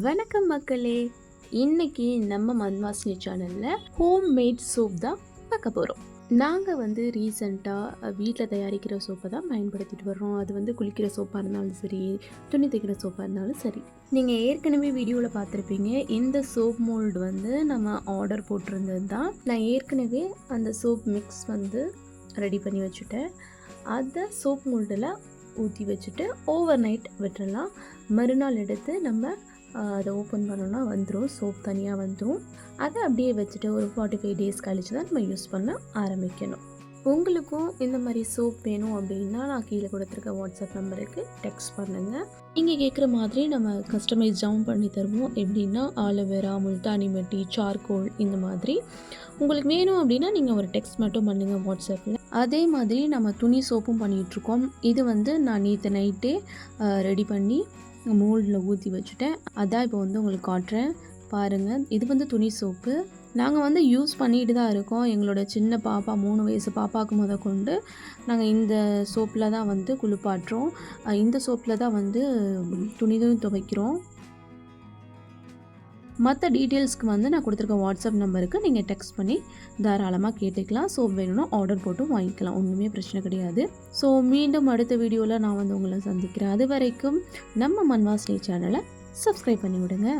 வணக்கம் மக்களே. இன்னைக்கு நம்ம மன்வாசினி சேனலில் ஹோம்மேட் சோப் தான் பார்க்க போகிறோம். நாங்கள் ரீசெண்டாக வீட்டில் தயாரிக்கிற சோப்பை தான் பயன்படுத்திட்டு வர்றோம். அது குளிக்கிற சோப்பாக இருந்தாலும் சரி, துணி தைக்கிற சோப்பாக இருந்தாலும் சரி. நீங்கள் ஏற்கனவே வீடியோவில் பார்த்துருப்பீங்க. இந்த சோப் மோல்டு நம்ம ஆர்டர் போட்டிருந்தது தான். நான் ஏற்கனவே அந்த சோப் மிக்ஸ் ரெடி பண்ணி வச்சுட்டேன். அதை சோப் மோல்டில் ஊற்றி வச்சுட்டு ஓவர் நைட் விட்டுறலாம். மறுநாள் எடுத்து நம்ம அதை ஓப்பன் பண்ணோன்னா வந்துடும், சோப் தனியாக வந்துடும். அதை அப்படியே வச்சுட்டு ஒரு 45 days கழித்து தான் நம்ம யூஸ் பண்ண ஆரம்பிக்கணும். உங்களுக்கும் இந்த மாதிரி சோப் வேணும் அப்படின்னா நான் கீழே கொடுத்துருக்க வாட்ஸ்அப் நம்பருக்கு டெக்ஸ்ட் பண்ணுங்கள். நீங்கள் கேட்குற மாதிரி நம்ம கஸ்டமைஸாகவும் பண்ணி தருவோம். எப்படின்னா ஆலோவேரா, முல்தானி மெட்டி, சார்கோல் இந்த மாதிரி உங்களுக்கு வேணும் அப்படின்னா நீங்கள் ஒரு டெக்ஸ்ட் மட்டும் பண்ணுங்கள் வாட்ஸ்அப்பில். அதே மாதிரி நம்ம துணி சோப்பும் பண்ணிகிட்ருக்கோம். இது நான் நேற்று நைட்டே ரெடி பண்ணி மோல்டில் ஊற்றி வச்சுட்டேன். அதான் இப்போ உங்களுக்கு காட்டுறேன் பாருங்கள். இது துணி சோப்பு. நாங்கள் யூஸ் பண்ணிட்டு தான் இருக்கோம். எங்களோட சின்ன பாப்பா 3 வயசு பாப்பாவுக்கு கொண்டு நாங்கள் இந்த சோப்பில் தான் குளிப்பாட்டுறோம். இந்த சோப்பில் தான் துணியும் துவைக்கிறோம். மற்ற டீட்டெயில்ஸ்க்கு நான் கொடுத்துருக்க வாட்ஸ்அப் நம்பருக்கு நீங்கள் டெக்ஸ்ட் பண்ணி தாராளமாக கேட்டுக்கலாம். சோப் வேணும்னா ஆர்டர் போட்டு வாங்கிக்கலாம், ஒன்றுமே பிரச்சனை கிடையாது. ஸோ மீண்டும் அடுத்த வீடியோவில் நான் உங்களை சந்திக்கிறேன். அது வரைக்கும் நம்ம மன்வாசினி சேனலை சப்ஸ்கிரைப் பண்ணி விடுங்க.